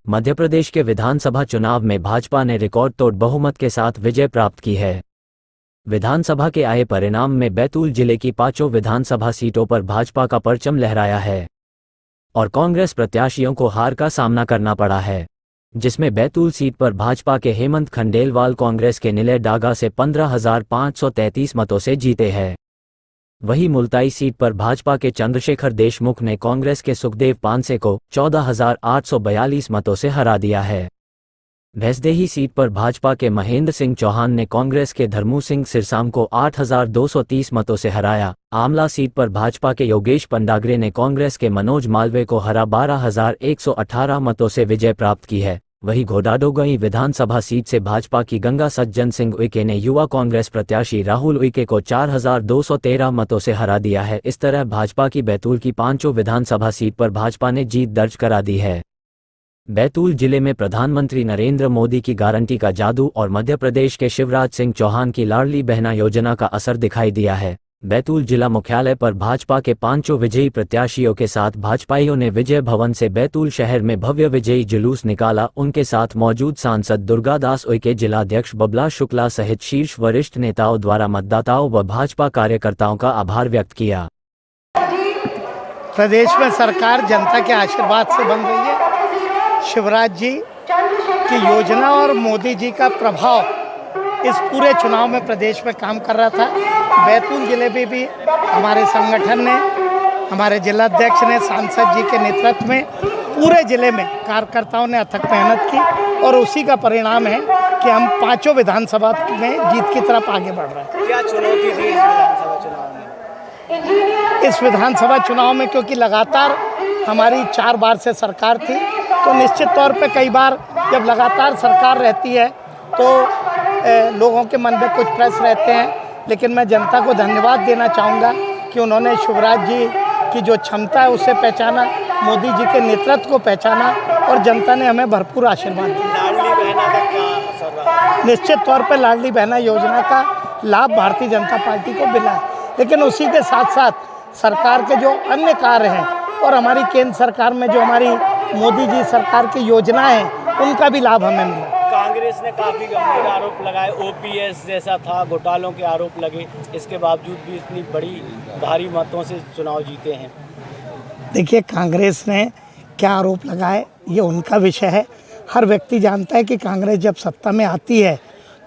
मध्य प्रदेश के विधानसभा चुनाव में भाजपा ने रिकॉर्ड तोड़ बहुमत के साथ विजय प्राप्त की है। विधानसभा के आए परिणाम में बैतूल जिले की 5 विधानसभा सीटों पर भाजपा का परचम लहराया है और कांग्रेस प्रत्याशियों को हार का सामना करना पड़ा है, जिसमें बैतूल सीट पर भाजपा के हेमंत खंडेलवाल कांग्रेस के निलय डागा से 15,533 मतों से जीते हैं। वहीं मुल्ताई सीट पर भाजपा के चंद्रशेखर देशमुख ने कांग्रेस के सुखदेव पांसे को 14,842 मतों से हरा दिया है। भैंसदेही सीट पर भाजपा के महेंद्र सिंह चौहान ने कांग्रेस के धर्मू सिंह सिरसाम को 8,230 मतों से हराया। आमला सीट पर भाजपा के योगेश पंडाग्रे ने कांग्रेस के मनोज मालवीय को हरा 12,118 मतों से विजय प्राप्त की है। वहीं घोडाडोगई विधानसभा सीट से भाजपा की गंगा सज्जन सिंह उइके ने युवा कांग्रेस प्रत्याशी राहुल उइके को 4,213 मतों से हरा दिया है। इस तरह भाजपा की बैतूल की 5 विधानसभा सीट पर भाजपा ने जीत दर्ज करा दी है। बैतूल जिले में प्रधानमंत्री नरेंद्र मोदी की गारंटी का जादू और मध्य प्रदेश के शिवराज सिंह चौहान की लाडली बहना योजना का असर दिखाई दिया है। बैतूल जिला मुख्यालय पर भाजपा के 5 विजयी प्रत्याशियों के साथ भाजपाइयों ने विजय भवन से बैतूल शहर में भव्य विजयी जुलूस निकाला। उनके साथ मौजूद सांसद दुर्गादास उइके, जिलाध्यक्ष बबला शुक्ला सहित शीर्ष वरिष्ठ नेताओं द्वारा मतदाताओं व भाजपा कार्यकर्ताओं का आभार व्यक्त किया। प्रदेश में सरकार जनता के आशीर्वाद से बन रही है। शिवराज जी की योजना और मोदी जी का प्रभाव इस पूरे चुनाव में प्रदेश में काम कर रहा था। बैतूल जिले में भी हमारे संगठन ने, हमारे जिलाध्यक्ष ने, सांसद जी के नेतृत्व में पूरे जिले में कार्यकर्ताओं ने अथक मेहनत की और उसी का परिणाम है कि हम 5 विधानसभा में जीत की तरफ आगे बढ़ रहे हैं। क्या चुनौती थी इस विधानसभा चुनाव में? इस विधानसभा चुनाव में क्योंकि लगातार हमारी 4 बार से सरकार थी, तो निश्चित तौर पे कई बार जब लगातार सरकार रहती है तो लोगों के मन में कुछ प्रश्न रहते हैं, लेकिन मैं जनता को धन्यवाद देना चाहूँगा कि उन्होंने शिवराज जी की जो क्षमता है उसे पहचाना, मोदी जी के नेतृत्व को पहचाना और जनता ने हमें भरपूर आशीर्वाद दिया। लाडली बहना का क्या असर रहा? निश्चित तौर पर लाडली बहना योजना का लाभ भारतीय जनता पार्टी को मिला है, लेकिन उसी के साथ साथ सरकार के जो अन्य कार्य हैं और हमारी केंद्र सरकार में जो हमारी मोदी जी सरकार की योजनाएं हैं उनका भी लाभ हमें मिला। कांग्रेस ने काफ़ी गंभीर आरोप लगाए, ओपीएस जैसा था, घोटालों के आरोप लगे, इसके बावजूद भी इतनी बड़ी भारी मतों से चुनाव जीते हैं। देखिए, कांग्रेस ने क्या आरोप लगाए ये उनका विषय है। हर व्यक्ति जानता है कि कांग्रेस जब सत्ता में आती है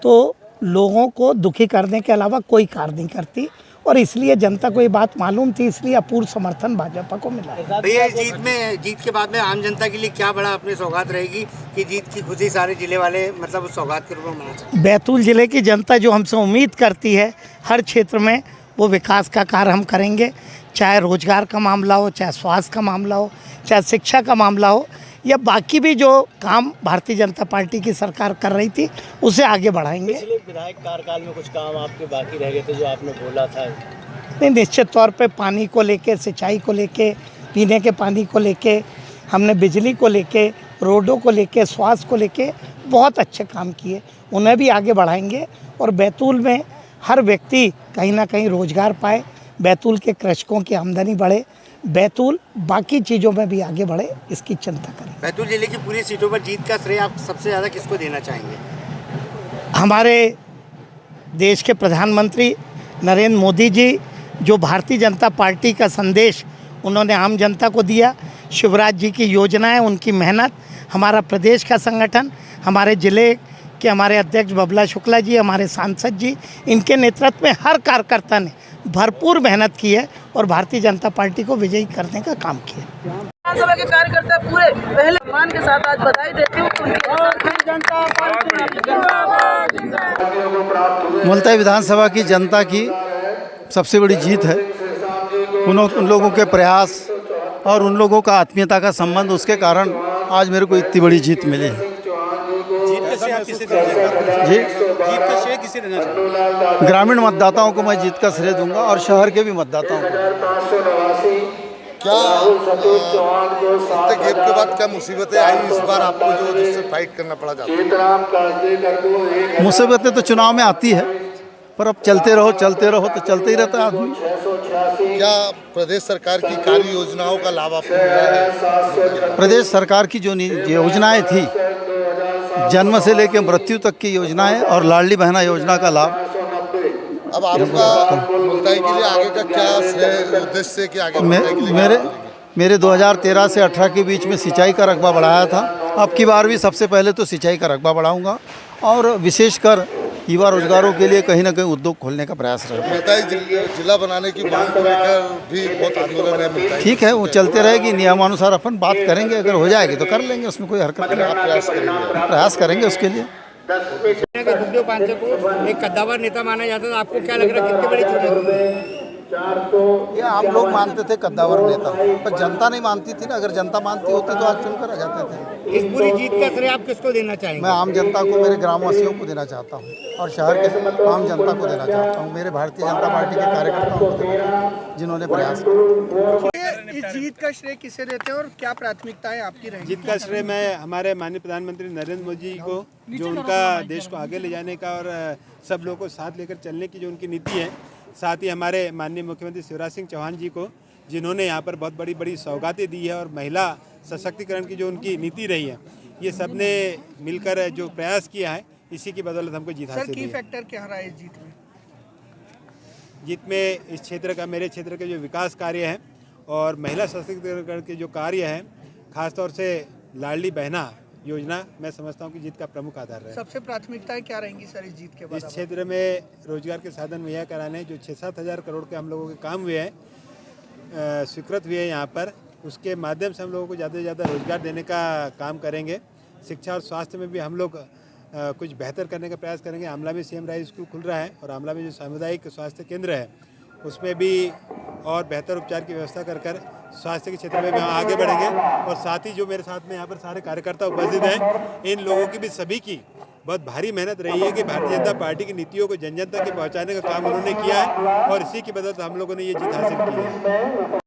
तो लोगों को दुखी करने के अलावा कोई कार्य नहीं करती और इसलिए जनता को ये बात मालूम थी, इसलिए अपूर्व समर्थन भाजपा को मिला। भैया, जीत के बाद में आम जनता के लिए क्या बड़ा अपनी सौगात रहेगी कि जीत की खुशी सारे जिले वाले मतलब उस सौगात के रूप में मना सकते? बैतूल जिले की जनता जो हमसे उम्मीद करती है हर क्षेत्र में वो विकास का कार्य हम करेंगे, चाहे रोजगार का मामला हो, चाहे स्वास्थ्य का मामला हो, चाहे शिक्षा का मामला हो या बाकी भी जो काम भारतीय जनता पार्टी की सरकार कर रही थी उसे आगे बढ़ाएंगे। पिछले विधायक कार्यकाल में कुछ काम आपके बाकी रह गए थे जो आपने बोला था? नहीं, निश्चित तौर पे पानी को लेके, सिंचाई को लेके, पीने के पानी को लेके, हमने बिजली को लेके, रोडों को लेके, स्वास्थ्य को लेके बहुत अच्छे काम किए, उन्हें भी आगे बढ़ाएंगे और बैतूल में हर व्यक्ति कहीं ना कहीं रोजगार पाए, बैतूल के कृषकों की आमदनी बढ़े, बैतूल बाकी चीज़ों में भी आगे बढ़े, इसकी चिंता करें। बैतूल जिले की पूरी सीटों पर जीत का श्रेय आप सबसे ज़्यादा किसको देना चाहेंगे? हमारे देश के प्रधानमंत्री नरेंद्र मोदी जी, जो भारतीय जनता पार्टी का संदेश उन्होंने आम जनता को दिया, शिवराज जी की योजनाएं, उनकी मेहनत, हमारा प्रदेश का संगठन, हमारे ज़िले के हमारे अध्यक्ष बबला शुक्ला जी, हमारे सांसद जी, इनके नेतृत्व में हर कार्यकर्ता ने भरपूर मेहनत की है और भारतीय जनता पार्टी को विजयी करने का काम किया। विधानसभा के कार्यकर्ता पूरे पहले सम्मान के साथ आज बधाई देते हैं। मुल्ताई विधानसभा की जनता की सबसे बड़ी जीत है। उन लोगों के प्रयास और उन लोगों का आत्मीयता का संबंध, उसके कारण आज मेरे को इतनी बड़ी जीत मिली है। जी, जीत का श्रेय किसे देना चाहेंगे? ग्रामीण मतदाताओं को मैं जीत का श्रेय दूंगा और शहर के भी मतदाताओं को। क्या इतने गैप के बाद क्या मुसीबतें आई इस बार आपको जो जिससे फाइट करना पड़ा जाता है? मुसीबतें तो चुनाव में आती है, पर अब चलते रहो तो चलते ही रहता है आदमी। क्या प्रदेश सरकार की कार्य योजनाओं का लाभ आपको मिला है? प्रदेश सरकार की जो योजनाएं थी, जन्म से लेकर मृत्यु तक की योजनाएं और लाडली बहना योजना का लाभ, अब आपका मुल्ताई के लिए आगे का क्या श्रेय उद्देश्य है कि आगे मुल्ताई के लिए मेरे 2013 से 18 के बीच में सिंचाई का रकबा बढ़ाया था। अब की बार भी सबसे पहले तो सिंचाई का रकबा बढ़ाऊंगा और विशेषकर युवा रोजगारों के लिए कहीं ना कहीं उद्योग खोलने का प्रयास रहेगा। मुल्ताई जिला बनाने की मांग को लेकर भी बहुत आंदोलन है मुल्ताई। ठीक है, वो चलते रहेगी, नियमानुसार अपन बात करेंगे, अगर हो जाएगी तो कर लेंगे, उसमें कोई हरकत नहीं। आप प्रयास करेंगे उसके लिए। सुखदेव पांसे को एक कद्दावर नेता माना जाता था, आपको क्या लग रहा है कितनी बड़ी चुनौती? ये आम लोग मानते थे कद्दावर नेता, पर जनता नहीं मानती थी ना। अगर जनता मानती होती तो आज चुनकर आ जाते थे। इस पूरी जीत का श्रेय आप किसको देना चाहेंगे? मैं आम जनता को, मेरे ग्रामवासियों को देना चाहता हूँ और शहर के आम जनता को देना चाहता हूँ, मेरे भारतीय जनता पार्टी के कार्यकर्ताओं को देना चाहता हूँ, जिन्होंने प्रयास किया। इस जीत का श्रेय किसे देते हैं और क्या प्राथमिकताएं आपकी रहेंगी? जीत का श्रेय मैं हमारे माननीय प्रधानमंत्री नरेंद्र मोदी जी को, जो उनका देश को आगे ले जाने का और सब लोगों को साथ लेकर चलने की जो उनकी नीति है, साथ ही हमारे माननीय मुख्यमंत्री शिवराज सिंह चौहान जी को, जिन्होंने यहाँ पर बहुत बड़ी बड़ी सौगातें दी है और महिला सशक्तिकरण की जो उनकी नीति रही है, ये सब ने मिलकर जो प्रयास किया है, इसी की बदौलत हमको जीत हासिल हुई है। फैक्टर क्या रहा है इस जीत में? जीत में इस क्षेत्र का, मेरे क्षेत्र के जो विकास कार्य हैं और महिला सशक्तिकरण के जो कार्य हैं, खासतौर से लाडली बहना योजना, मैं समझता हूं कि जीत का प्रमुख आधार है। सबसे प्राथमिकताएं क्या रहेंगी सर इस जीत के बाद? इस क्षेत्र में रोजगार के साधन मुहैया कराने, जो 6-7 हज़ार करोड़ के हम लोगों के काम हुए हैं, स्वीकृत हुए हैं यहाँ पर, उसके माध्यम से हम लोगों को ज़्यादा से ज़्यादा रोजगार देने का काम करेंगे। शिक्षा और स्वास्थ्य में भी हम लोग कुछ बेहतर करने का प्रयास करेंगे। आमला में CM राय स्कूल खुल रहा है और आमला में जो सामुदायिक स्वास्थ्य केंद्र है, उसमें भी और बेहतर उपचार की व्यवस्था कर स्वास्थ्य के क्षेत्र में भी हम आगे बढ़ेंगे। और साथ ही जो मेरे साथ में यहाँ पर सारे कार्यकर्ता उपस्थित हैं, इन लोगों की भी सभी की बहुत भारी मेहनत रही है कि भारतीय जनता पार्टी की नीतियों को जन जन तक पहुँचाने का काम उन्होंने किया है और इसी की बदौलत हम लोगों ने ये जीत हासिल की है।